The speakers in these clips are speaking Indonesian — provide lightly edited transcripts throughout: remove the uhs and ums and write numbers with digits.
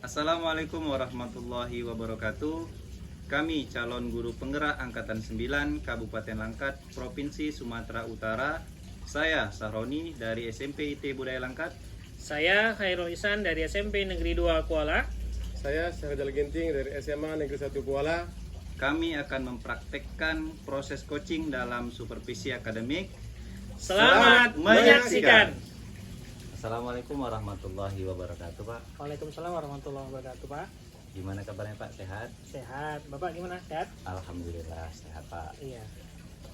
Assalamualaikum warahmatullahi wabarakatuh. Kami calon guru penggerak Angkatan 9 Kabupaten Langkat, Provinsi Sumatera Utara. Saya Sahroni dari SMP IT Budaya Langkat. Saya Khairul Ihsan dari SMP Negeri 2 Kuala. Saya Syahrdal Ginting dari SMA Negeri 1 Kuala. Kami akan mempraktekkan proses coaching dalam supervisi akademik. Selamat menyaksikan. Assalamualaikum warahmatullahi wabarakatuh, Pak. Waalaikumsalam warahmatullahi wabarakatuh, Pak. Gimana kabarnya, Pak? Sehat? Sehat. Bapak gimana? Sehat? Alhamdulillah sehat, Pak. Iya.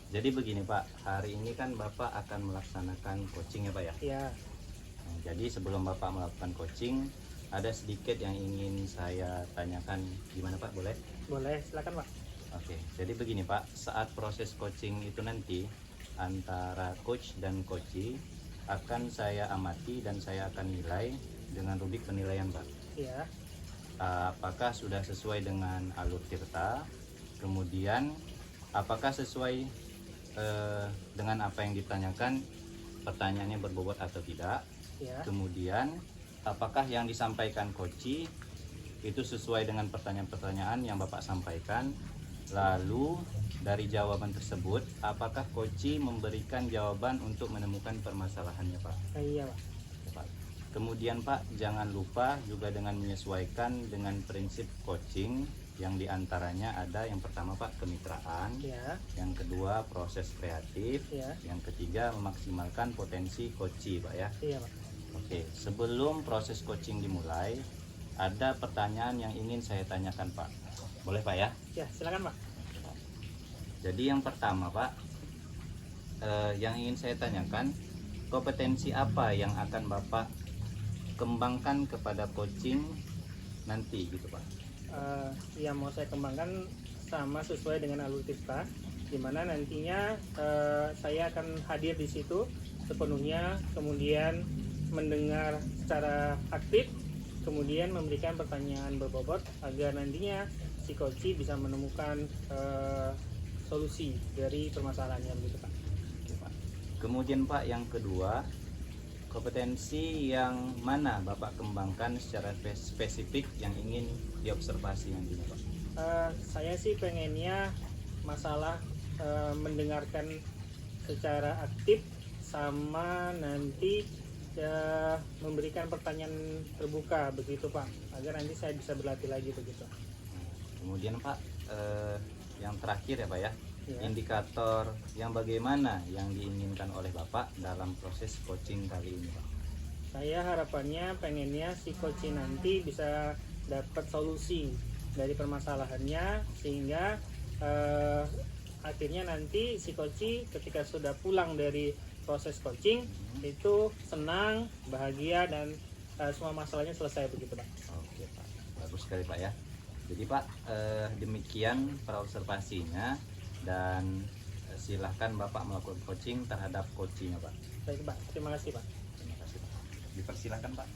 Jadi begini, Pak, hari ini kan Bapak akan melaksanakan coaching ya, Pak ya? Iya. Nah, jadi sebelum Bapak melakukan coaching, ada sedikit yang ingin saya tanyakan. Gimana, Pak? Boleh? Boleh, silakan, Pak. Oke, jadi begini, Pak, saat proses coaching itu nanti antara coach dan coachee akan saya amati dan saya akan nilai dengan rubrik penilaian, Pak. Iya. Apakah sudah sesuai dengan alur tirta, kemudian apakah sesuai dengan apa yang ditanyakan, pertanyaannya berbobot atau tidak, Iya. kemudian apakah yang disampaikan coachee itu sesuai dengan pertanyaan-pertanyaan yang Bapak sampaikan, lalu dari jawaban tersebut apakah coachee memberikan jawaban untuk menemukan permasalahannya, Pak. Iya, Pak. Pak. Kemudian Pak, jangan lupa juga dengan menyesuaikan dengan prinsip coaching yang diantaranya ada yang pertama, Pak, kemitraan, Iya. yang kedua proses kreatif, Iya. yang ketiga memaksimalkan potensi coachee, Pak ya. Iya, Pak. Oke, sebelum proses coaching dimulai, ada pertanyaan yang ingin saya tanyakan, Pak. Boleh, Pak ya? Ya, silakan, Pak. Jadi yang pertama, Pak, yang ingin saya tanyakan, kompetensi apa yang akan Bapak kembangkan kepada coaching nanti gitu, Pak? Yang mau saya kembangkan sama sesuai dengan alur tirta, di mana nantinya saya akan hadir di situ sepenuhnya, kemudian mendengar secara aktif, kemudian memberikan pertanyaan berbobot agar nantinya si coachee bisa menemukan solusi dari permasalahannya, begitu, Pak. Oke, Pak. Kemudian Pak, yang kedua, kompetensi yang mana Bapak kembangkan secara spesifik yang ingin diobservasi nantinya, Pak? Saya sih pengennya masalah mendengarkan secara aktif sama nanti memberikan pertanyaan terbuka, begitu, Pak, agar nanti saya bisa berlatih lagi, begitu. Kemudian Pak, yang terakhir ya, Pak ya, Ya. indikator yang bagaimana yang diinginkan oleh Bapak dalam proses coaching kali ini, Pak? Saya harapannya pengennya si coaching nanti bisa dapat solusi dari permasalahannya, sehingga akhirnya nanti si coaching ketika sudah pulang dari proses coaching itu senang, bahagia, dan semua masalahnya selesai, begitu, Pak. Oke, Pak, bagus sekali, Pak ya. Jadi Pak, demikian praobservasinya dan silahkan Bapak melakukan coaching terhadap coachingnya, Pak. Baik, Pak. Terima kasih, Pak. Terima kasih, Pak. Dipersilakan, Pak.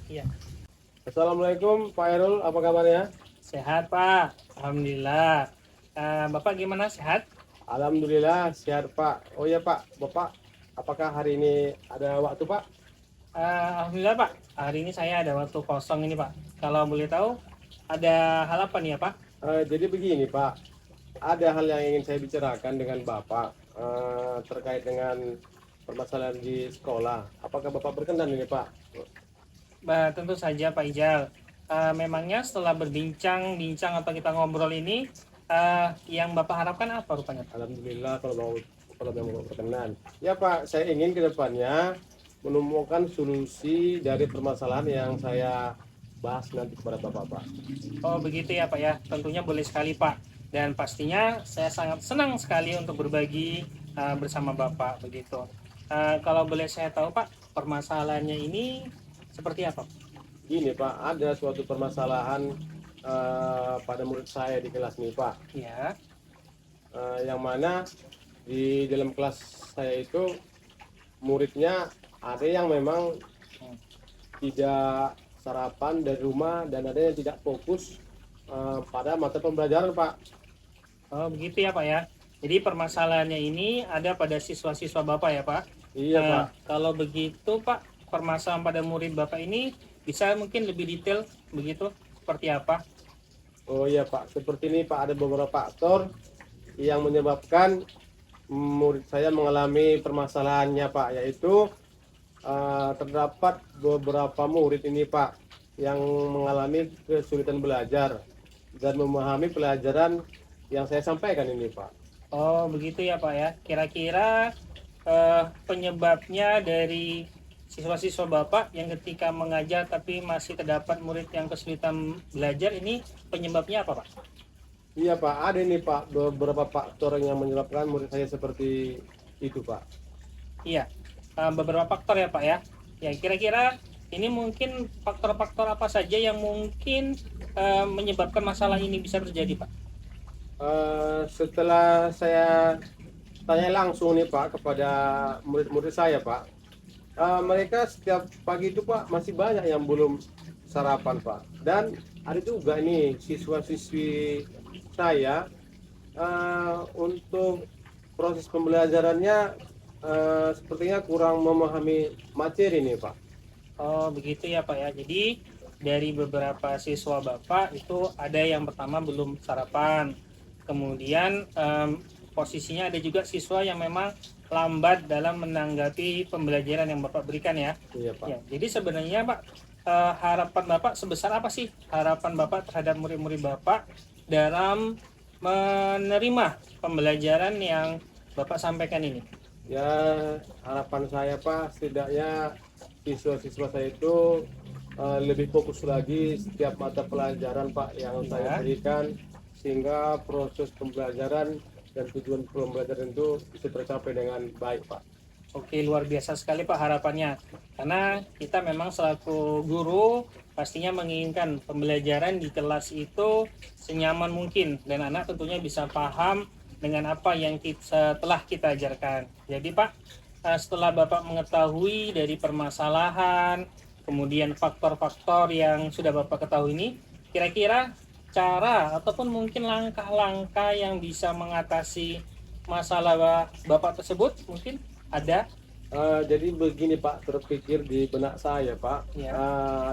Iya. Assalamualaikum Pak Herul, apa kabarnya? Sehat, Pak. Alhamdulillah. Bapak gimana, sehat? Alhamdulillah sehat Pak. Oh ya Pak, Bapak apakah hari ini ada waktu Pak? Alhamdulillah, Pak. Hari ini saya ada waktu kosong ini, Pak. Kalau boleh tahu, ada hal apa nih ya, Pak? Jadi begini Pak, ada hal yang ingin saya bicarakan dengan Bapak terkait dengan permasalahan di sekolah. Apakah Bapak berkenan ini Pak? Tentu saja, Pak Ijal. Memangnya setelah berbincang-bincang atau kita ngobrol ini, yang Bapak harapkan apa rupanya, Pak? Alhamdulillah kalau Bapak berkenan. Ya Pak, saya ingin ke depannya menemukan solusi dari permasalahan yang saya bahas nanti kepada Bapak Pak. Oh, begitu ya, Pak ya. Tentunya boleh sekali, Pak. Dan pastinya saya sangat senang sekali untuk berbagi bersama Bapak, begitu. Kalau boleh saya tahu, Pak, permasalahannya ini seperti apa? Gini Pak, ada suatu permasalahan pada murid saya di kelas nih Pak. Ya. Yang mana di dalam kelas saya itu muridnya ada yang memang tidak sarapan dari rumah dan ada yang tidak fokus pada mata pembelajaran Pak. Oh, begitu ya, Pak ya. Jadi permasalahannya ini ada pada siswa-siswa Bapak ya, Pak? Iya Pak. Kalau begitu, Pak, permasalahan pada murid Bapak ini Bisa mungkin lebih detail begitu seperti apa? Oh iya Pak, seperti ini Pak, ada beberapa faktor yang menyebabkan murid saya mengalami permasalahannya Pak, yaitu terdapat beberapa murid ini Pak yang mengalami kesulitan belajar dan memahami pelajaran yang saya sampaikan ini Pak. Oh begitu ya Pak ya. Kira-kira penyebabnya dari siswa-siswa Bapak yang ketika mengajar tapi masih terdapat murid yang kesulitan belajar ini, penyebabnya apa Pak? Iya Pak, ada ini Pak beberapa faktor yang menyebabkan murid saya seperti itu Pak. Iya, beberapa faktor ya Pak ya. Ya kira-kira ini mungkin faktor-faktor apa saja yang mungkin menyebabkan masalah ini bisa terjadi Pak? Setelah saya tanya langsung nih Pak kepada murid-murid saya Pak, mereka setiap pagi itu Pak masih banyak yang belum sarapan Pak, dan ada juga nih siswa-siswi saya untuk proses pembelajarannya sepertinya kurang memahami materi nih Pak. Oh begitu ya Pak ya. Jadi dari beberapa siswa Bapak itu ada yang pertama belum sarapan. Kemudian posisinya ada juga siswa yang memang lambat dalam menanggapi pembelajaran yang Bapak berikan ya. Iya Pak. Ya, jadi sebenarnya Pak harapan Bapak sebesar apa sih harapan Bapak terhadap murid-murid Bapak dalam menerima pembelajaran yang Bapak sampaikan ini? Ya, harapan saya Pak, setidaknya siswa-siswa saya itu lebih fokus lagi setiap mata pelajaran Pak yang saya Ya. berikan, sehingga proses pembelajaran dan tujuan pembelajaran itu bisa tercapai dengan baik Pak. Oke, luar biasa sekali Pak harapannya. Karena kita memang selaku guru pastinya menginginkan pembelajaran di kelas itu senyaman mungkin dan anak tentunya bisa paham dengan apa yang telah kita ajarkan. Jadi Pak, setelah Bapak mengetahui dari permasalahan, kemudian faktor-faktor yang sudah Bapak ketahui ini, kira-kira cara ataupun mungkin langkah-langkah yang bisa mengatasi masalah Bapak tersebut mungkin ada? Jadi begini Pak, terpikir di benak saya Pak, Ya.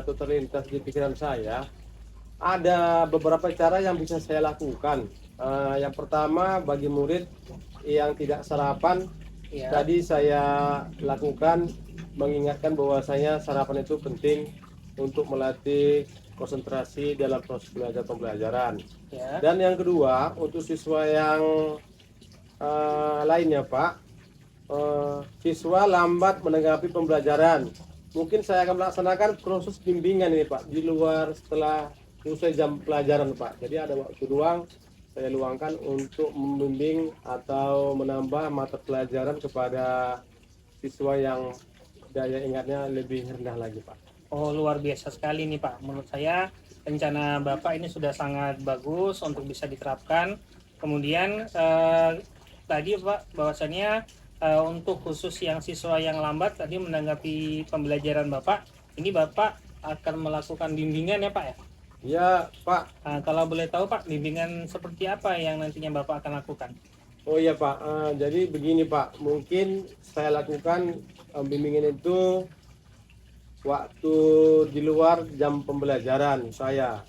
atau terlintas di pikiran saya, ada beberapa cara yang bisa saya lakukan. Yang pertama, bagi murid yang tidak sarapan, Ya. tadi saya lakukan mengingatkan bahwasanya sarapan itu penting untuk melatih konsentrasi dalam proses belajar pembelajaran. Ya. Dan yang kedua, untuk siswa yang lainnya Pak, siswa lambat menanggapi pembelajaran. Mungkin saya akan melaksanakan proses bimbingan ini Pak di luar setelah usai jam pelajaran Pak. Jadi ada waktu luang saya luangkan untuk membimbing atau menambah mata pelajaran kepada siswa yang daya ingatnya lebih rendah lagi Pak. Oh, luar biasa sekali nih Pak. Menurut saya rencana Bapak ini sudah sangat bagus untuk bisa diterapkan. Kemudian tadi Pak bahwasannya untuk khusus yang siswa yang lambat tadi menanggapi pembelajaran Bapak, ini Bapak akan melakukan bimbingan ya Pak ya? Ya Pak. Kalau boleh tahu Pak, bimbingan seperti apa yang nantinya Bapak akan lakukan? Oh iya Pak, jadi begini Pak, mungkin saya lakukan bimbingan itu waktu di luar jam pembelajaran saya.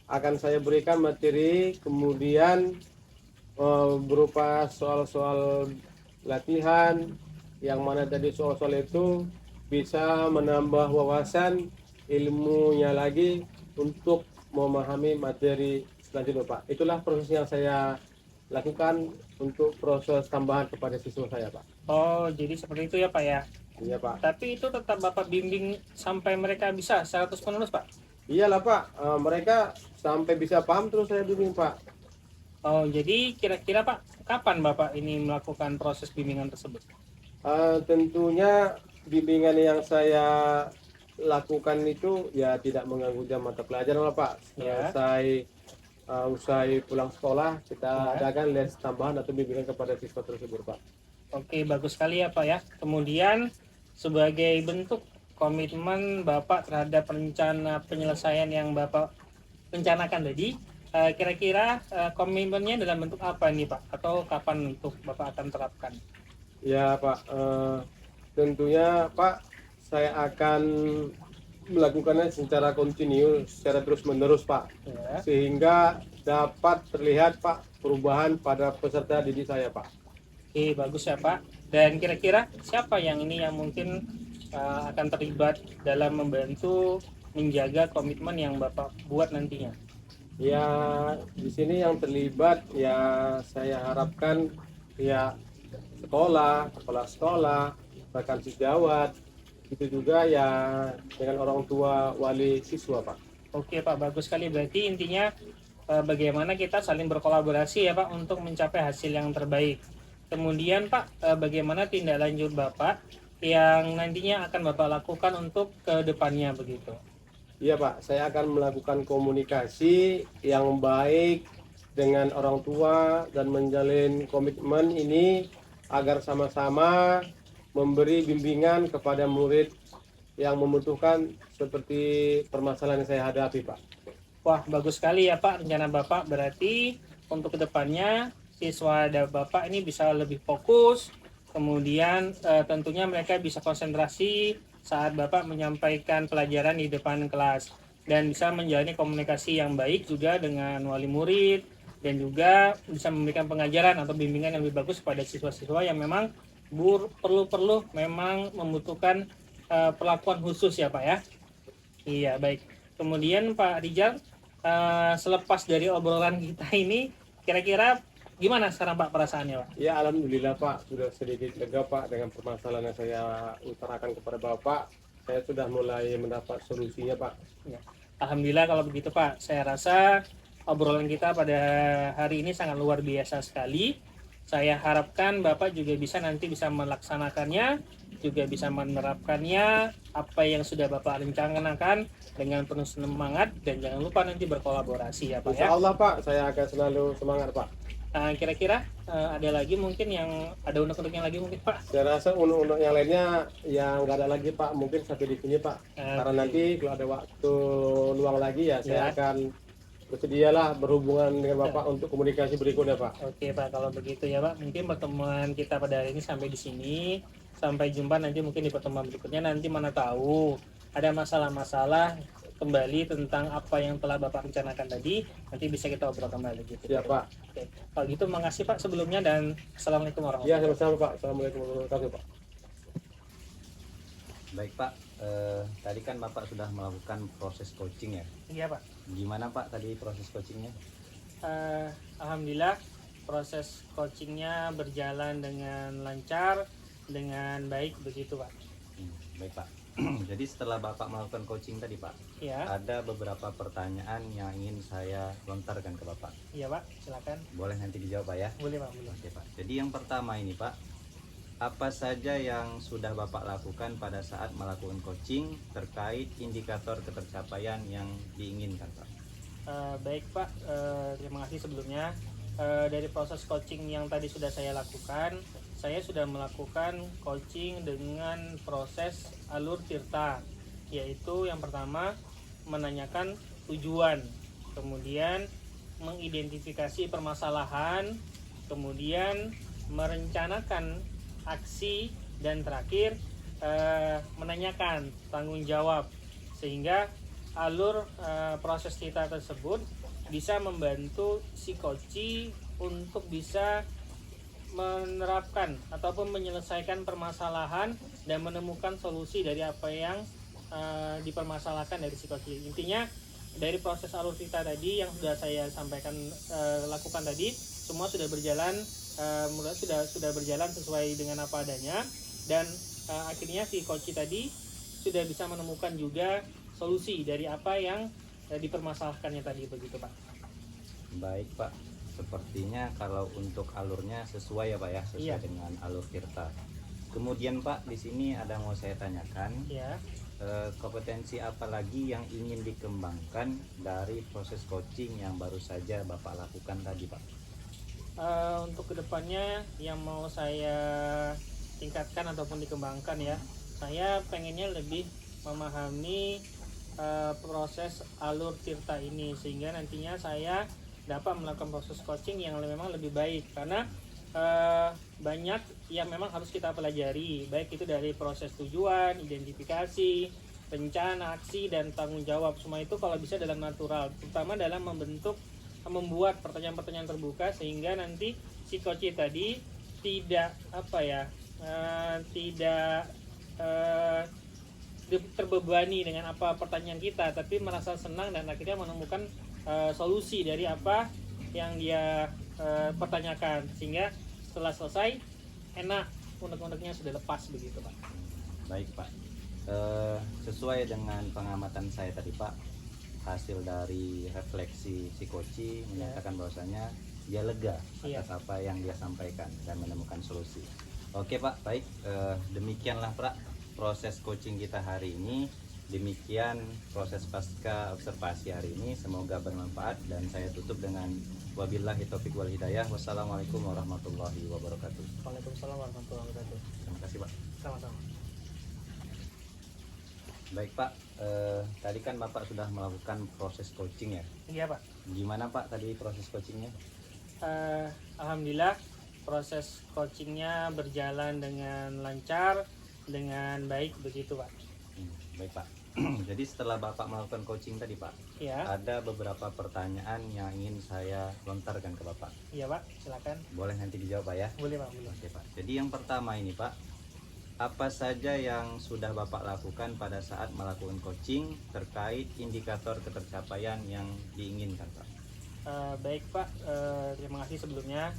Akan saya berikan materi, kemudian berupa soal-soal latihan, yang mana tadi soal-soal itu bisa menambah wawasan ilmunya lagi untuk memahami materi selanjutnya Pak. Itulah proses yang saya lakukan untuk proses tambahan kepada siswa saya Pak. Oh, jadi seperti itu ya Pak ya? Iya Pak. Tapi itu tetap Bapak bimbing sampai mereka bisa 100 penulis Pak? Iyalah Pak, mereka sampai bisa paham terus saya bimbing Pak. Oh, jadi kira-kira Pak, kapan Bapak ini melakukan proses bimbingan tersebut? Tentunya bimbingan yang saya lakukan itu ya tidak mengganggu jam mata pelajaran lah Pak. Ya. Usai pulang sekolah kita Ya. adakan les tambahan atau bimbingan kepada siswa tersebut Pak. Oke, bagus sekali ya Pak ya. Kemudian sebagai bentuk komitmen Bapak terhadap rencana penyelesaian yang Bapak rencanakan tadi, kira-kira komitmennya dalam bentuk apa nih Pak? Atau kapan untuk Bapak akan terapkan? Ya Pak, tentunya Pak saya akan melakukannya secara kontinu, secara terus-menerus Pak, Ya. sehingga dapat terlihat Pak perubahan pada peserta didik saya Pak. Oke, bagus ya Pak. Dan kira-kira siapa yang ini yang mungkin akan terlibat dalam membantu menjaga komitmen yang Bapak buat nantinya? Ya, di sini yang terlibat ya saya harapkan ya sekolah, kepala sekolah, bahkan sejawat, itu juga ya dengan orang tua wali siswa Pak. Oke Pak, bagus sekali. Berarti intinya bagaimana kita saling berkolaborasi ya Pak untuk mencapai hasil yang terbaik. Kemudian Pak, bagaimana tindak lanjut Bapak yang nantinya akan Bapak lakukan untuk ke depannya begitu? Iya Pak, saya akan melakukan komunikasi yang baik dengan orang tua dan menjalin komitmen ini agar sama-sama memberi bimbingan kepada murid yang membutuhkan seperti permasalahan yang saya hadapi Pak. Wah, bagus sekali ya Pak rencana Bapak. Berarti untuk kedepannya siswa dan Bapak ini bisa lebih fokus, kemudian tentunya mereka bisa konsentrasi saat Bapak menyampaikan pelajaran di depan kelas dan bisa menjalani komunikasi yang baik juga dengan wali murid dan juga bisa memberikan pengajaran atau bimbingan yang lebih bagus kepada siswa-siswa yang memang perlu memang membutuhkan perlakuan khusus ya Pak ya. Iya, baik. Kemudian Pak Rijal, selepas dari obrolan kita ini, kira-kira gimana sekarang Pak perasaannya Pak? Ya Alhamdulillah Pak, sudah sedikit lega Pak dengan permasalahan yang saya utarakan kepada Bapak. Saya sudah mulai mendapat solusinya Pak. Ya. Alhamdulillah kalau begitu Pak. Saya rasa obrolan kita pada hari ini sangat luar biasa sekali. Saya harapkan Bapak juga nanti bisa melaksanakannya, juga bisa menerapkannya apa yang sudah Bapak rencanakan dengan penuh semangat dan jangan lupa nanti berkolaborasi ya Pak ya. Insya Allah Pak, saya akan selalu semangat Pak. Kira-kira ada lagi mungkin yang ada unek-uneknya lagi mungkin Pak? Saya rasa unek-unek yang lainnya yang nggak ada lagi Pak, mungkin sampai di sini Pak. Karena nanti kalau ada waktu luang lagi ya saya akan bersedialah berhubungan dengan Bapak untuk komunikasi berikutnya Pak. Oke Pak, kalau begitu ya Pak, mungkin pertemuan kita pada hari ini sampai di sini. Sampai jumpa nanti mungkin di pertemuan berikutnya. Nanti mana tahu ada masalah-masalah kembali tentang apa yang telah Bapak rencanakan tadi, nanti bisa kita obrol kembali gitu. Siap Pak. Oke. Kalau gitu makasih Pak sebelumnya dan Assalamualaikum warahmatullahi Ya sama-sama Pak. Assalamualaikum warahmatullahi wabarakatuh Pak. Baik Pak, tadi kan Bapak sudah melakukan proses coaching ya. Iya Pak. Gimana Pak tadi proses coachingnya? Alhamdulillah proses coachingnya berjalan dengan lancar, dengan baik begitu Pak. Baik Pak. Jadi setelah Bapak melakukan coaching tadi Pak, Ya. ada beberapa pertanyaan yang ingin saya lontarkan ke Bapak. Iya Pak, silakan. Boleh nanti dijawab Pak ya? Boleh Pak, boleh. Oke Pak. Jadi yang pertama ini Pak, apa saja yang sudah Bapak lakukan pada saat melakukan coaching terkait indikator ketercapaian yang diinginkan Pak? Baik Pak, terima kasih sebelumnya. Dari proses coaching yang tadi sudah saya lakukan, saya sudah melakukan coaching dengan proses alur tirta, yaitu yang pertama menanyakan tujuan, kemudian mengidentifikasi permasalahan, kemudian merencanakan aksi, dan terakhir menanyakan tanggung jawab, sehingga alur proses kita tersebut bisa membantu si coach untuk bisa menerapkan ataupun menyelesaikan permasalahan dan menemukan solusi dari apa yang dipermasalahkan dari si coach. Intinya dari proses alur kita tadi yang sudah saya sampaikan lakukan tadi, semua sudah berjalan sudah berjalan sesuai dengan apa adanya, dan akhirnya si coach tadi sudah bisa menemukan juga solusi dari apa yang dipermasalahkannya tadi begitu Pak. Baik Pak, sepertinya kalau untuk alurnya sesuai ya Pak ya, sesuai dengan alur tirta. Kemudian Pak, di sini ada mau saya tanyakan, kompetensi apa lagi yang ingin dikembangkan dari proses coaching yang baru saja Bapak lakukan tadi Pak? Untuk kedepannya yang mau saya tingkatkan ataupun dikembangkan ya, saya pengennya lebih memahami proses alur tirta ini, sehingga nantinya saya dapat melakukan proses coaching yang memang lebih baik, karena banyak yang memang harus kita pelajari, baik itu dari proses tujuan, identifikasi, rencana, aksi, dan tanggung jawab. Semua itu kalau bisa dalam natural, terutama dalam membuat pertanyaan-pertanyaan terbuka sehingga nanti si coach tadi tidak tidak terbebani dengan apa pertanyaan kita, tapi merasa senang dan akhirnya menemukan solusi dari apa yang dia pertanyakan, sehingga setelah selesai enak, unek-uneknya sudah lepas begitu Pak. Baik Pak, sesuai dengan pengamatan saya tadi Pak, hasil dari refleksi si Koci menyatakan bahwasanya dia lega atas apa yang dia sampaikan dan menemukan solusi. Oke Pak, baik, demikianlah Pak proses coaching kita hari ini. Demikian proses pasca observasi hari ini, semoga bermanfaat dan saya tutup dengan wabillahi taufiq wal hidayah. Wassalamualaikum warahmatullahi wabarakatuh. Waalaikumsalam warahmatullahi wabarakatuh. Terima kasih Pak. Sama-sama. Baik Pak, tadi kan Bapak sudah melakukan proses coaching ya? Iya Pak. Gimana Pak tadi proses coachingnya? Alhamdulillah proses coachingnya berjalan dengan lancar, dengan baik begitu Pak. Baik Pak. Jadi setelah Bapak melakukan coaching tadi Pak, Ya. ada beberapa pertanyaan yang ingin saya lontarkan ke Bapak. Iya Pak, silakan. Boleh nanti dijawab Pak ya? Boleh Pak, boleh. Oke Pak. Jadi yang pertama ini Pak, apa saja yang sudah Bapak lakukan pada saat melakukan coaching terkait indikator ketercapaian yang diinginkan Pak? Baik Pak, terima kasih sebelumnya.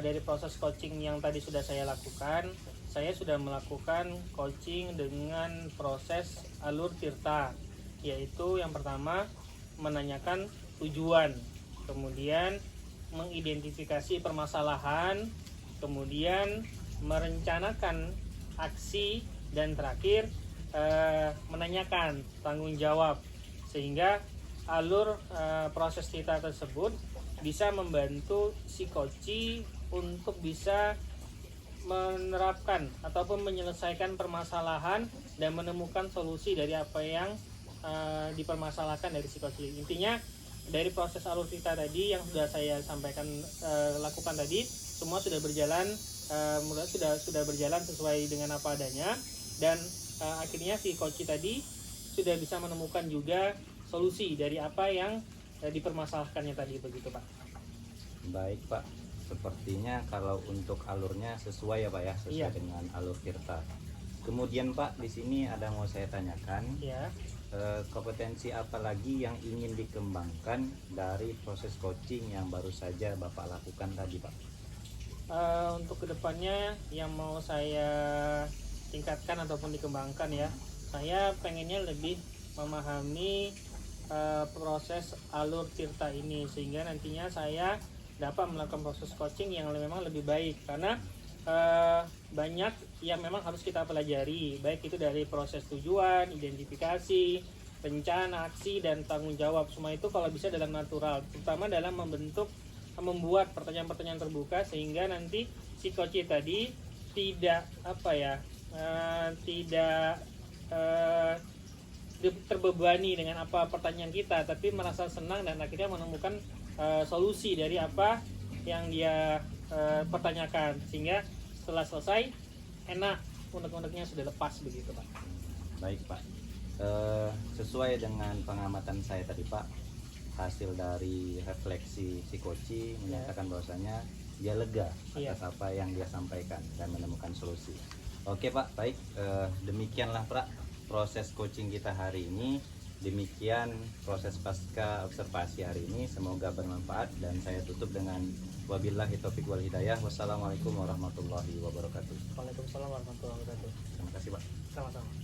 Dari proses coaching yang tadi sudah saya lakukan, saya sudah melakukan coaching dengan proses alur tirta, yaitu yang pertama menanyakan tujuan, kemudian mengidentifikasi permasalahan, kemudian merencanakan aksi, dan terakhir menanyakan tanggung jawab, sehingga alur proses kita tersebut bisa membantu si coach untuk bisa menerapkan ataupun menyelesaikan permasalahan dan menemukan solusi dari apa yang dipermasalahkan dari si coach. Intinya dari proses alur kita tadi yang sudah saya sampaikan lakukan tadi, semua sudah berjalan sudah berjalan sesuai dengan apa adanya, dan akhirnya si coach tadi sudah bisa menemukan juga solusi dari apa yang dipermasalahkannya tadi begitu Pak. Baik Pak, sepertinya kalau untuk alurnya sesuai ya Pak ya, sesuai dengan alur tirta. Kemudian Pak, di sini ada mau saya tanyakan, kompetensi apa lagi yang ingin dikembangkan dari proses coaching yang baru saja Bapak lakukan tadi Pak? Untuk kedepannya yang mau saya tingkatkan ataupun dikembangkan ya, saya pengennya lebih memahami proses alur tirta ini, sehingga nantinya saya dapat melakukan proses coaching yang memang lebih baik, karena banyak yang memang harus kita pelajari, baik itu dari proses tujuan, identifikasi, rencana, aksi, dan tanggung jawab. Semua itu kalau bisa dalam natural, terutama dalam membuat pertanyaan-pertanyaan terbuka sehingga nanti si coach tadi tidak terbebani dengan apa pertanyaan kita, tapi merasa senang dan akhirnya menemukan solusi dari apa yang dia pertanyakan, sehingga setelah selesai enak, unek-uneknya sudah lepas begitu Pak. Baik Pak, sesuai dengan pengamatan saya tadi Pak, hasil dari refleksi si Koci menyatakan bahwasanya dia lega atas apa yang dia sampaikan dan menemukan solusi. Oke Pak, baik, demikianlah Pak proses coaching kita hari ini. Demikian proses pasca observasi hari ini, semoga bermanfaat dan saya tutup dengan wabillahi taufiq wal hidayah. Wassalamualaikum warahmatullahi wabarakatuh. Waalaikumsalam warahmatullahi wabarakatuh. Terima kasih Pak. Sama-sama.